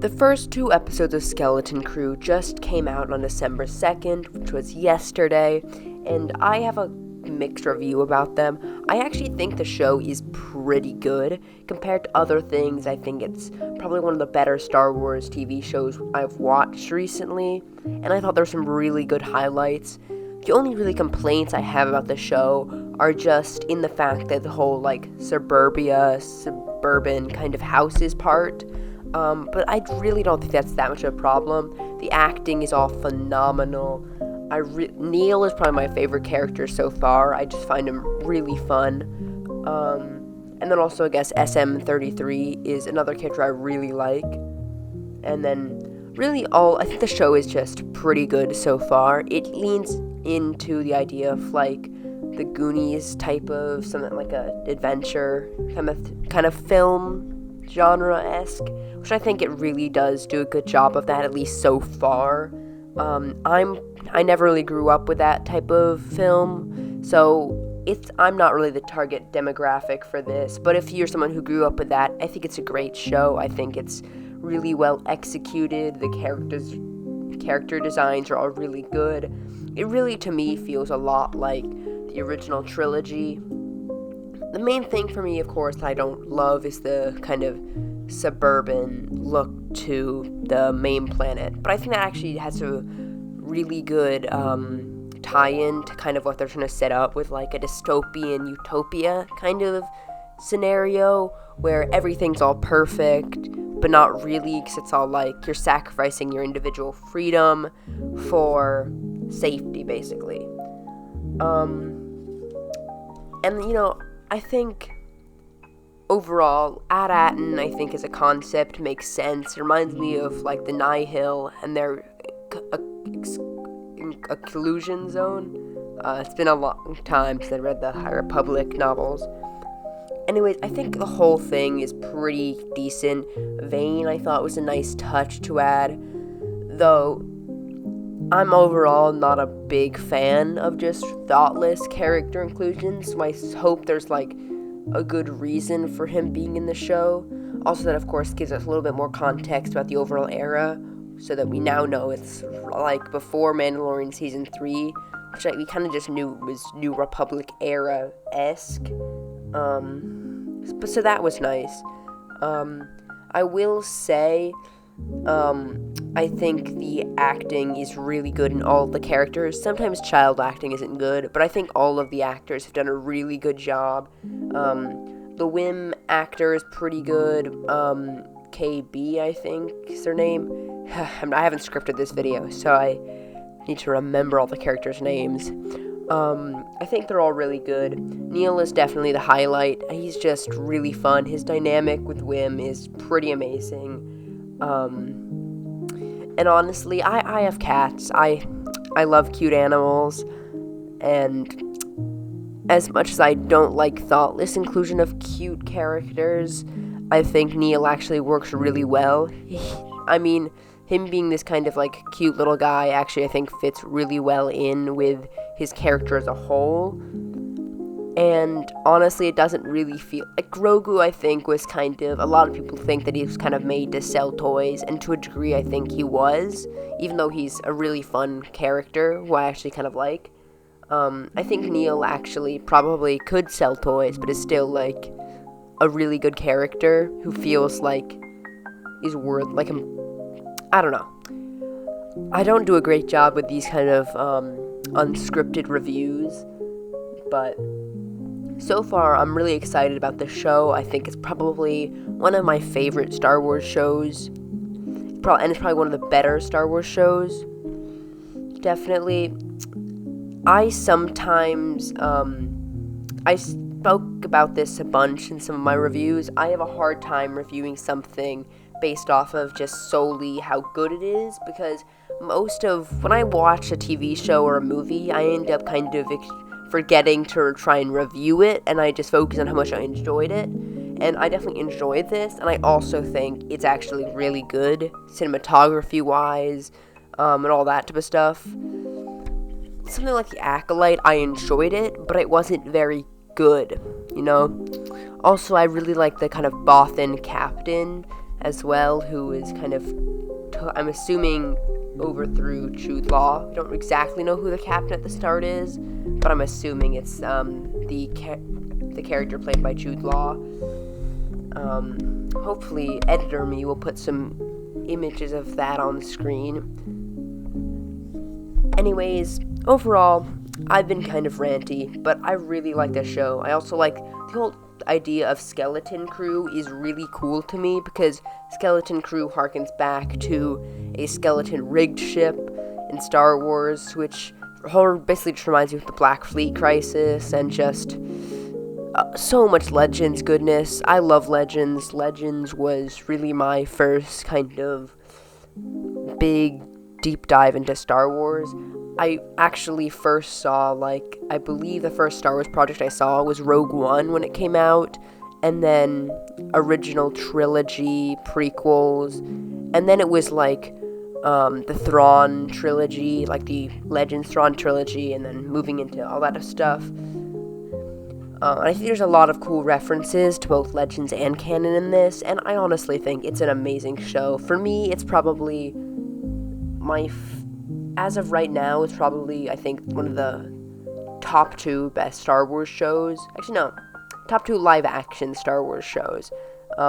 The first 2 episodes of Skeleton Crew just came out on December 2nd, which was yesterday, and I have a mixed review about them. I actually think the show is pretty good. Compared to other things, I think it's probably one of the better Star Wars TV shows I've watched recently, and I thought there were some really good highlights. The only really complaints I have about the show are just in the fact that the whole, suburban kind of houses part. But I really don't think that's that much of a problem. The acting is all phenomenal. Neil is probably my favorite character so far. I just find him really fun. And then also, I guess, SM33 is another character I really like. And then, I think the show is just pretty good so far. It leans into the idea of, the Goonies type of something like a adventure kind of film genre-esque, which I think it really does do a good job of that, at least so far. I never really grew up with that type of film, so I'm not really the target demographic for this, but if you're someone who grew up with that, I think it's a great show. I think it's really well executed. The character designs are all really good. It really, to me, feels a lot like the original trilogy. The main thing for me, of course, that I don't love is the kind of suburban look to the main planet. But I think that actually has a really good tie-in to kind of what they're trying to set up with, a dystopian utopia kind of scenario where everything's all perfect, but not really, because it's all you're sacrificing your individual freedom for safety, basically. I think overall, Ad-Atten, I think, as a concept makes sense. It reminds me of, the Nihil and their occlusion zone. It's been a long time since I read the High Republic novels. Anyways, I think the whole thing is pretty decent. Vane, I thought, was a nice touch to add, though I'm overall not a big fan of just thoughtless character inclusions, so I hope there's, a good reason for him being in the show. Also, that, of course, gives us a little bit more context about the overall era, so that we now know it's, before Mandalorian Season 3, which we kind of just knew was New Republic era-esque. So that was nice. I will say, I think the acting is really good in all of the characters. Sometimes child acting isn't good, but I think all of the actors have done a really good job. The Wim actor is pretty good. KB, I think is their name. I haven't scripted this video, so I need to remember all the characters' names. I think they're all really good. Neil is definitely the highlight. He's just really fun. His dynamic with Wim is pretty amazing. And honestly, I have cats. I love cute animals, and as much as I don't like thoughtless inclusion of cute characters, I think Neil actually works really well. Him being this kind of cute little guy actually I think fits really well in with his character as a whole. And honestly, it doesn't really feel Grogu, I think, was kind of, a lot of people think that he was kind of made to sell toys, and to a degree I think he was, even though he's a really fun character who I actually kind of like. I think Neil actually probably could sell toys, but is still a really good character who feels is worth I don't know. I don't do a great job with these kind of unscripted reviews, but so far I'm really excited about the show. I think it's probably one of my favorite Star Wars shows, and it's probably one of the better Star Wars shows. Definitely. I sometimes, I spoke about this a bunch in some of my reviews. I have a hard time reviewing something based off of just solely how good it is, because when I watch a TV show or a movie, I end up kind of forgetting to try and review it, and I just focus on how much I enjoyed it. And I definitely enjoyed this, and I also think it's actually really good cinematography-wise, and all that type of stuff. Something like The Acolyte, I enjoyed it, but it wasn't very good, Also, I really like the kind of Bothan captain as well, who is kind of, I'm assuming, overthrew Jude Law. We don't exactly know who the captain at the start is, but I'm assuming it's the character played by Jude Law. Hopefully, Editor Me will put some images of that on the screen. Anyways, overall, I've been kind of ranty, but I really like this show. I also like the whole idea of Skeleton Crew is really cool to me, because Skeleton Crew harkens back to a skeleton rigged ship in Star Wars, which basically just reminds you of the Black Fleet crisis and just so much Legends goodness. I love Legends. Legends was really my first kind of big deep dive into Star Wars. I actually first saw, I believe the first Star Wars project I saw was Rogue One when it came out, and then original trilogy, prequels, and then it was the Thrawn trilogy, the Legends Thrawn trilogy, and then moving into all that stuff. I think there's a lot of cool references to both Legends and canon in this, and I honestly think it's an amazing show. For me, it's probably as of right now, it's probably, I think, one of the top 2 best Star Wars shows. Actually, no, top 2 live-action Star Wars shows,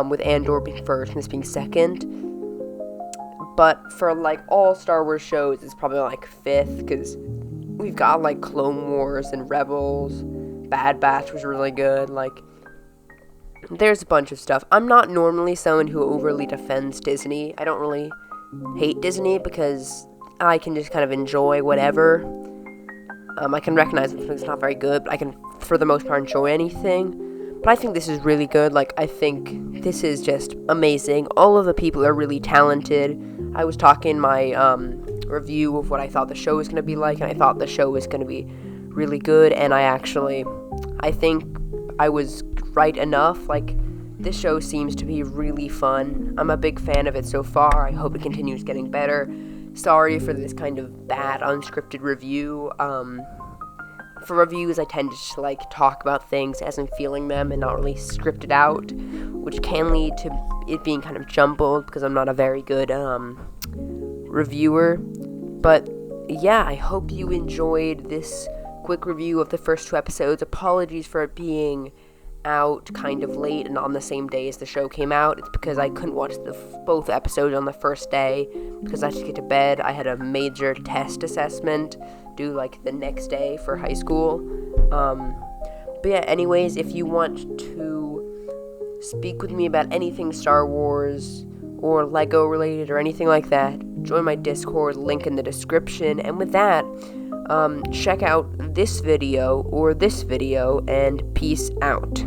with Andor being first and this being second. But for, all Star Wars shows, it's probably, 5th, because we've got, Clone Wars and Rebels. Bad Batch was really good. There's a bunch of stuff. I'm not normally someone who overly defends Disney. I don't really hate Disney, because I can just kind of enjoy whatever. I can recognize that something's not very good, but I can, for the most part, enjoy anything. But I think this is really good. I think this is just amazing. All of the people are really talented. I was talking my review of what I thought the show was going to be like, and I thought the show was going to be really good, and I think I was right enough. This show seems to be really fun. I'm a big fan of it so far. I hope it continues getting better. Sorry for this kind of bad, unscripted review. For reviews, I tend to just, talk about things as I'm feeling them and not really script it out, which can lead to it being kind of jumbled, because I'm not a very good, reviewer. But, yeah, I hope you enjoyed this quick review of the first 2 episodes. Apologies for it being out kind of late and on the same day as the show came out. It's because I couldn't watch both episodes on the first day, because I had to get to bed. I had a major test assessment due the next day for high school. But yeah, anyways, if you want to speak with me about anything Star Wars or Lego related or anything like that, join my Discord, link in the description. And with that, check out this video or this video, and peace out.